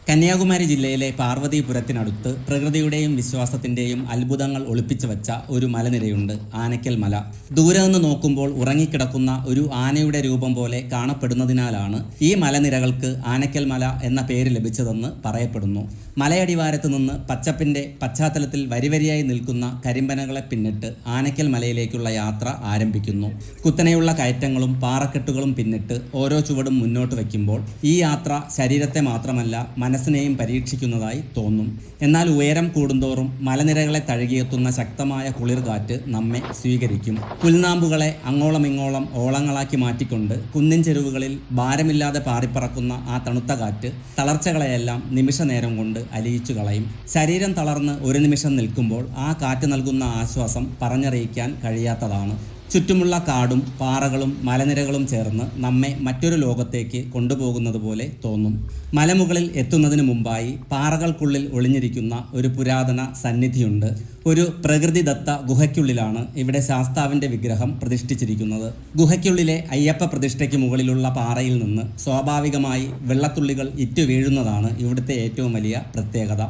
കന്യാകുമാരി ജില്ലയിലെ പാർവതീപുരത്തിനടുത്ത് പ്രകൃതിയുടെയും വിശ്വാസത്തിന്റെയും അത്ഭുതങ്ങൾ ഒളിപ്പിച്ചു വച്ച ഒരു മലനിരയുണ്ട്, ആനക്കൽ മല. ദൂരെ നിന്ന് നോക്കുമ്പോൾ ഉറങ്ങിക്കിടക്കുന്ന ഒരു ആനയുടെ രൂപം പോലെ കാണപ്പെടുന്നതിനാലാണ് ഈ മലനിരകൾക്ക് ആനക്കൽ മല എന്ന പേര് ലഭിച്ചതെന്ന് പറയപ്പെടുന്നു. മലയടിവാരത്ത് നിന്ന് പച്ചപ്പിന്റെ പശ്ചാത്തലത്തിൽ വരിവരിയായി നിൽക്കുന്ന കരിമ്പനകളെ പിന്നിട്ട് ആനക്കൽ മലയിലേക്കുള്ള യാത്ര ആരംഭിക്കുന്നു. കുത്തനെയുള്ള കയറ്റങ്ങളും പാറക്കെട്ടുകളും പിന്നിട്ട് ഓരോ ചുവടും മുന്നോട്ട് വയ്ക്കുമ്പോൾ ഈ യാത്ര ശരീരത്തെ മാത്രമല്ല മനസ്സിനെയും പരീക്ഷിക്കുന്നതായി തോന്നും. എന്നാൽ ഉയരം കൂടുന്തോറും മലനിരകളെ തഴുകിയെത്തുന്ന ശക്തമായ കുളിർകാറ്റ് നമ്മെ സ്വീകരിക്കും. പുൽനാമ്പുകളെ അങ്ങോളമിങ്ങോളം ഓളങ്ങളാക്കി മാറ്റിക്കൊണ്ട് കുന്നിൻ ചെരുവുകളിൽ ഭാരമില്ലാതെ പാറിപ്പറക്കുന്ന ആ തണുത്ത കാറ്റ് തളർച്ചകളെയെല്ലാം നിമിഷനേരം കൊണ്ട് അലിയിച്ചു കളയും. ശരീരം തളർന്ന് ഒരു നിമിഷം നിൽക്കുമ്പോൾ ആ കാറ്റ് നൽകുന്ന ആശ്വാസം പറഞ്ഞറിയിക്കാൻ കഴിയാത്തതാണ്. ചുറ്റുമുള്ള കാടും പാറകളും മലനിരകളും ചേർന്ന് നമ്മെ മറ്റൊരു ലോകത്തേക്ക് കൊണ്ടുപോകുന്നത് പോലെ തോന്നും. മലമുകളിൽ എത്തുന്നതിന് മുമ്പായി പാറകൾക്കുള്ളിൽ ഒളിഞ്ഞിരിക്കുന്ന ഒരു പുരാതന സന്നിധിയുണ്ട്. ഒരു പ്രകൃതിദത്ത ഗുഹയ്ക്കുള്ളിലാണ് ഇവിടെ ശാസ്താവിൻ്റെ വിഗ്രഹം പ്രതിഷ്ഠിച്ചിരിക്കുന്നത്. ഗുഹയ്ക്കുള്ളിലെ അയ്യപ്പ പ്രതിഷ്ഠയ്ക്ക് മുകളിലുള്ള പാറയിൽ നിന്ന് സ്വാഭാവികമായി വെള്ളത്തുള്ളികൾ ഇറ്റു വീഴുന്നതാണ് ഇവിടുത്തെ ഏറ്റവും വലിയ പ്രത്യേകത.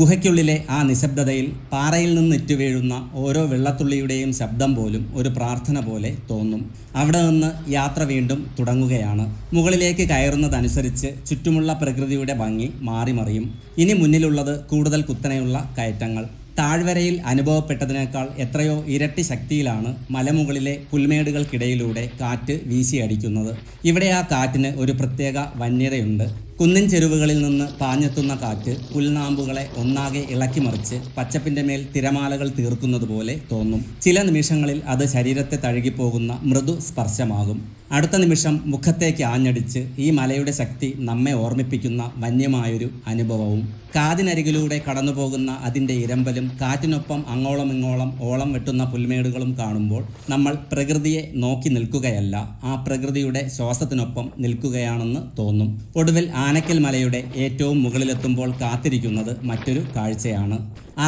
ഗുഹയ്ക്കുള്ളിലെ ആ നിശബ്ദതയിൽ പാറയിൽ നിന്ന് ഇറ്റുവീഴുന്ന ഓരോ വെള്ളത്തുള്ളിയുടെയും ശബ്ദം പോലും ഒരു പ്രാർത്ഥന പോലെ തോന്നും. അവിടെ നിന്ന് യാത്ര വീണ്ടും തുടങ്ങുകയാണ്. മുകളിലേക്ക് കയറുന്നതനുസരിച്ച് ചുറ്റുമുള്ള പ്രകൃതിയുടെ ഭംഗി മാറിമറിയും. ഇനി മുന്നിലുള്ളത് കൂടുതൽ കുത്തനെയുള്ള കയറ്റങ്ങൾ. താഴ്വരയിൽ അനുഭവപ്പെട്ടതിനേക്കാൾ എത്രയോ ഇരട്ടി ശക്തിയിലാണ് മലമുകളിലെ പുൽമേടുകൾക്കിടയിലൂടെ കാറ്റ് വീശിയടിക്കുന്നത്. ഇവിടെ ആ കാറ്റിന് ഒരു പ്രത്യേക വന്യതയുണ്ട്. കുന്നിൻ ചെരുവുകളിൽ നിന്ന് പാഞ്ഞെത്തുന്ന കാറ്റ് പുൽനാമ്പുകളെ ഒന്നാകെ ഇളക്കിമറിച്ച് പച്ചപ്പിൻ്റെ മേൽ തിരമാലകൾ തീർക്കുന്നത് പോലെ തോന്നും. ചില നിമിഷങ്ങളിൽ അത് ശരീരത്തെ തഴുകിപ്പോകുന്ന മൃദു സ്പർശമാകും. അടുത്ത നിമിഷം മുഖത്തേക്ക് ആഞ്ഞടിച്ച് ഈ മലയുടെ ശക്തി നമ്മെ ഓർമ്മിപ്പിക്കുന്ന വന്യമായൊരു അനുഭവവും. കാതിനരികിലൂടെ കടന്നുപോകുന്ന അതിൻ്റെ ഇരമ്പലും കാറ്റിനൊപ്പം അങ്ങോളമിങ്ങോളം ഓളം വെട്ടുന്ന പുൽമേടുകളും കാണുമ്പോൾ നമ്മൾ പ്രകൃതിയെ നോക്കി നിൽക്കുകയല്ല, ആ പ്രകൃതിയുടെ ശ്വാസത്തിനൊപ്പം നിൽക്കുകയാണെന്ന് തോന്നും. ഒടുവിൽ ആനക്കൽ മലയുടെ ഏറ്റവും മുകളിലെത്തുമ്പോൾ കാത്തിരിക്കുന്നത് മറ്റൊരു കാഴ്ചയാണ്.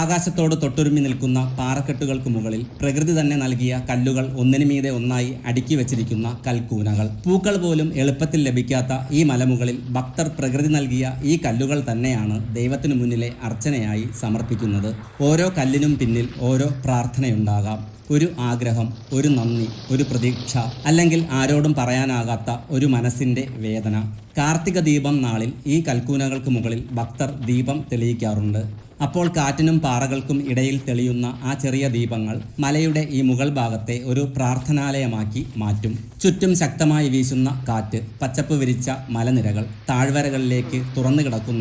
ആകാശത്തോട് തൊട്ടുരുമ്മി നിൽക്കുന്ന പാറക്കെട്ടുകൾക്ക് മുകളിൽ പ്രകൃതി തന്നെ നൽകിയ കല്ലുകൾ ഒന്നിനു മീതെ ഒന്നായി അടുക്കി വെച്ചിരിക്കുന്ന കൽക്കൂനകൾ. പൂക്കൾ പോലും എളുപ്പത്തിൽ ലഭിക്കാത്ത ഈ മലമുകളിൽ ഭക്തർ പ്രകൃതി നൽകിയ ഈ കല്ലുകൾ തന്നെയാണ് ദൈവത്തിനു മുന്നിലെ അർച്ചനയായി സമർപ്പിക്കുന്നത്. ഓരോ കല്ലിനും പിന്നിൽ ഓരോ പ്രാർത്ഥനയുണ്ടാകാം. ഒരു ആഗ്രഹം, ഒരു നന്ദി, ഒരു പ്രതീക്ഷ, അല്ലെങ്കിൽ ആരോടും പറയാനാകാത്ത ഒരു മനസ്സിൻ്റെ വേദന. കാർത്തിക ദീപം നാളിൽ ഈ കൽക്കൂനകൾക്ക് മുകളിൽ ഭക്തർ ദീപം തെളിയിക്കാറുണ്ട്. അപ്പോൾ കാറ്റിനും പാറകൾക്കും ഇടയിൽ തെളിയുന്ന ആ ചെറിയ ദീപങ്ങൾ മലയുടെ ഈ മുകൾ ഭാഗത്തെ ഒരു പ്രാർത്ഥനാലയമാക്കി മാറ്റും. ചുറ്റും ശക്തമായി വീശുന്ന കാറ്റ്, പച്ചപ്പ് വിരിച്ച മലനിരകൾ, താഴ്വരകളിലേക്ക് തുറന്നു കിടക്കുന്ന